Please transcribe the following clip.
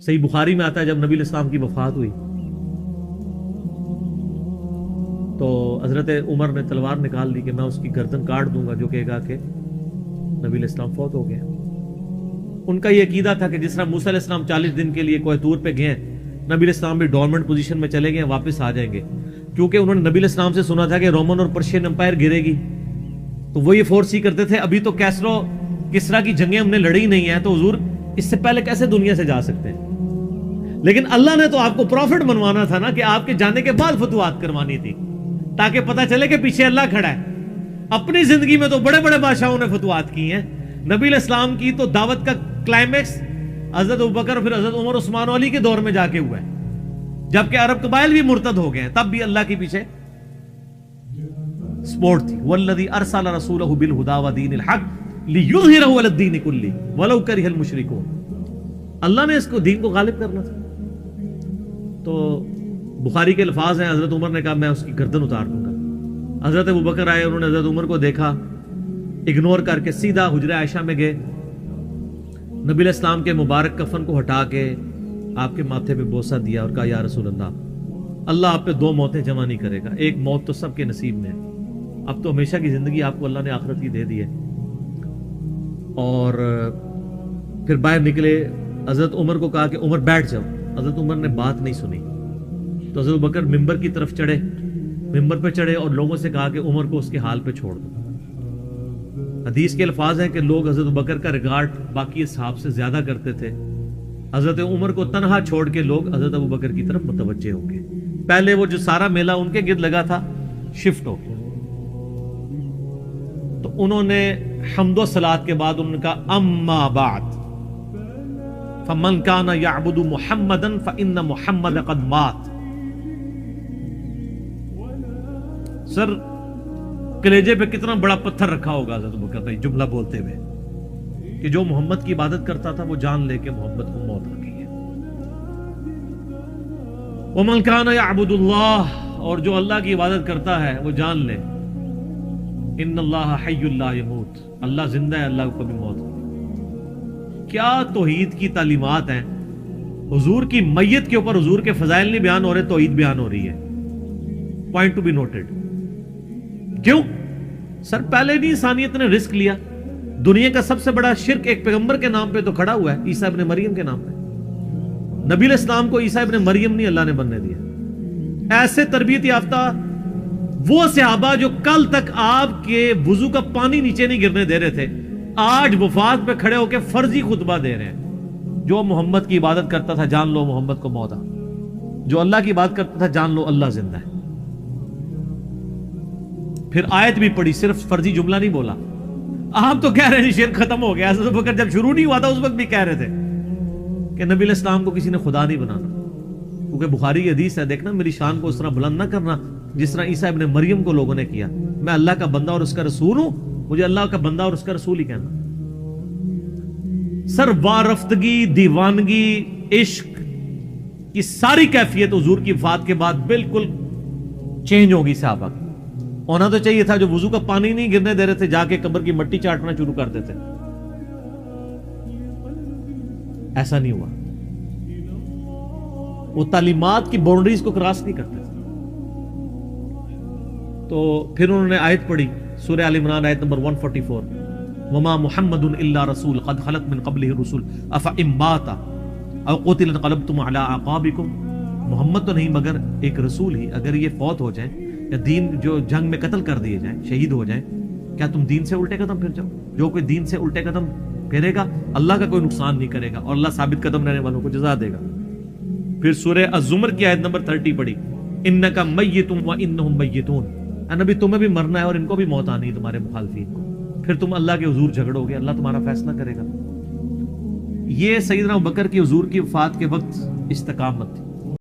صحیح بخاری میں آتا ہے جب نبی علیہ السلام کی وفات ہوئی تو حضرت عمر نے تلوار نکال لی کہ میں اس کی گردن کاٹ دوں گا جو کہے گا کہ نبی علیہ السلام فوت ہو گئے. ان کا یہ عقیدہ تھا کہ جس طرح موسیٰ علیہ السلام 40 دن کے لیے کوہ طور پہ گئے، نبی علیہ السلام بھی ڈورمنٹ پوزیشن میں چلے گئے، واپس آ جائیں گے، کیونکہ انہوں نے نبی علیہ السلام سے سنا تھا کہ رومن اور پرشین امپائر گرے گی، تو وہ یہ فورس ہی کرتے تھے ابھی تو کیسرو کسرا کی جنگیں ہم نے لڑی نہیں ہیں، تو حضور اس سے پہلے کیسے دنیا سے جا سکتے ہیں. لیکن اللہ نے تو آپ کو پروفٹ بنوانا تھا نا، کہ آپ کے جانے کے بعد فتوحات کروانی تھی تاکہ پتہ چلے کہ پیچھے اللہ کھڑا ہے. اپنی زندگی میں تو بڑے بڑے بادشاہوں نے فتوحات کی ہیں، نبی علیہ السلام کی تو دعوت کا کلائمیکس حضرت ابوبکر اور پھر حضرت عمر عثمان و علی کے دور میں جا کے ہوا ہے، جبکہ عرب قبائل بھی مرتد ہو گئے ہیں، تب بھی اللہ کے پیچھے سپورٹ تھی. والذی ارسل رسولہ بالہدی ودین الحق لیظہرہ علی الدین کلہ ولو کرہ المشرکون. اللہ نے اس کو دین کو غالب کرنا تھا. تو بخاری کے الفاظ ہیں، حضرت عمر نے کہا میں اس کی گردن اتار دوں گا. حضرت ابوبکر آئے، انہوں نے حضرت عمر کو دیکھا، اگنور کر کے سیدھا حجرہ عائشہ میں گئے، نبی علیہ السلام کے مبارک کفن کو ہٹا کے آپ کے ماتھے پہ بوسہ دیا اور کہا یا رسول اللہ آپ پہ 2 موتیں جمع نہیں کرے گا، ایک موت تو سب کے نصیب میں ہے، اب تو ہمیشہ کی زندگی آپ کو اللہ نے آخرت کی دے دی ہے. اور پھر باہر نکلے، حضرت عمر کو کہا کہ عمر بیٹھ جاؤ. حضرت عمر نے بات نہیں سنی تو حضرت بکر ممبر کی طرف چڑھے، ممبر پہ چڑھے اور لوگوں سے کہا کہ عمر کو اس کے حال پہ چھوڑ دو. حدیث کے الفاظ ہیں کہ لوگ حضرت بکر کا ریگارڈ باقی اصحاب سے زیادہ کرتے تھے، حضرت عمر کو تنہا چھوڑ کے لوگ حضرت ابو بکر کی طرف متوجہ ہو گئے. پہلے وہ جو سارا میلہ ان کے گرد لگا تھا شفٹ ہو گیا. تو انہوں نے حمد و صلات کے بعد انہوں نے کہا اما بعد فمن کان یعبد محمدا فان محمد قد مات. سر کلیجے پہ کتنا بڑا پتھر رکھا ہوگا حضرت بکر نے جملہ بولتے ہوئے کہ جو محمد کی عبادت کرتا تھا وہ جان لے کہ محمد کو موت آ گئی ہے. ومن کان یعبد اللہ، اور جو اللہ کی عبادت کرتا ہے وہ جان لے ان اللہ حی لا یموت، اللہ زندہ ہے، اللہ کو کبھی موت نہیں. کیا توحید کی تعلیمات ہیں. حضور کی میت کے اوپر حضور کے فضائل نہیں بیان ہو رہے، توحید بیان ہو رہی ہے. Point to be noted. کیوں؟ سر پہلے نہیں انسانیت نے رسک لیا. دنیا کا سب سے بڑا شرک ایک پیغمبر کے نام پہ تو کھڑا ہوا ہے، عیسیٰ ابن مریم کے نام پہ. نبی علیہ السلام کو عیسیٰ ابن مریم نہیں اللہ نے بننے دیا. ایسے تربیت یافتہ وہ صحابہ جو کل تک آپ کے وضو کا پانی نیچے نہیں گرنے دے رہے تھے، آج وفات پہ کھڑے ہو کے فرضی خطبہ دے رہے ہیں. جو محمد کی عبادت کرتا تھا جان لو محمد کو موت آ، جو اللہ کی عبادت کرتا تھا جان لو اللہ زندہ ہے. پھر آیت بھی پڑھی، صرف فرضی جملہ نہیں بولا. آپ تو کہہ رہے ہیں شرک ختم ہو گیا، حضرت بکر جب شروع نہیں ہوا تھا اس وقت بھی کہہ رہے تھے کہ نبی علیہ السلام کو کسی نے خدا نہیں بنانا. کیونکہ بخاری کی حدیث ہے، دیکھنا میری شان کو اس طرح بلند نہ کرنا جس طرح عیسیٰ ابن مریم کو لوگوں نے کیا. میں اللہ کا بندہ اور اس کا رسول ہوں، مجھے اللہ کا بندہ اور اس کا رسول ہی کہنا. سر وارفتگی، دیوانگی، عشق کی ساری کیفیت حضور کی وفات کے بعد بالکل چینج ہوگی. صحابہ ہونا تو چاہیے تھا جو وضو کا پانی نہیں گرنے دے رہے تھے جا کے قبر کی مٹی چاٹنا شروع کر دیتے. ایسا نہیں ہوا. وہ تعلیمات کی باؤنڈریز کو کراس نہیں کرتے تھے. تو پھر انہوں نے آیت پڑھی سورہ آل عمران آیت نمبر 144 وما محمد الا رسول قد خلت من قبله الرسل افئن مات او قتل انقلبتم على اعقابكم. محمد تو نہیں مگر ایک رسول ہی، اگر یہ فوت ہو جائیں یا دین جو جنگ میں قتل کر دیے جائیں، شہید ہو جائیں، کیا تم دین سے الٹے قدم پھر جاؤ؟ جو کوئی دین سے الٹے قدم پھیرے گا اللہ کا کوئی نقصان نہیں کرے گا اور اللہ ثابت قدم رہنے والوں کو جزا دے گا. پھر سورہ الزمر کی آیت نمبر 30 پڑھی انک میت وانہم میتون. اے نبی تمہیں بھی مرنا ہے اور ان کو بھی موت آنی ہے تمہارے مخالفین کو. پھر تم اللہ کے حضور جھگڑو گے، اللہ تمہارا فیصلہ کرے گا. یہ سیدنا ابوبکر کی حضور کی وفات کے وقت استقامت تھی.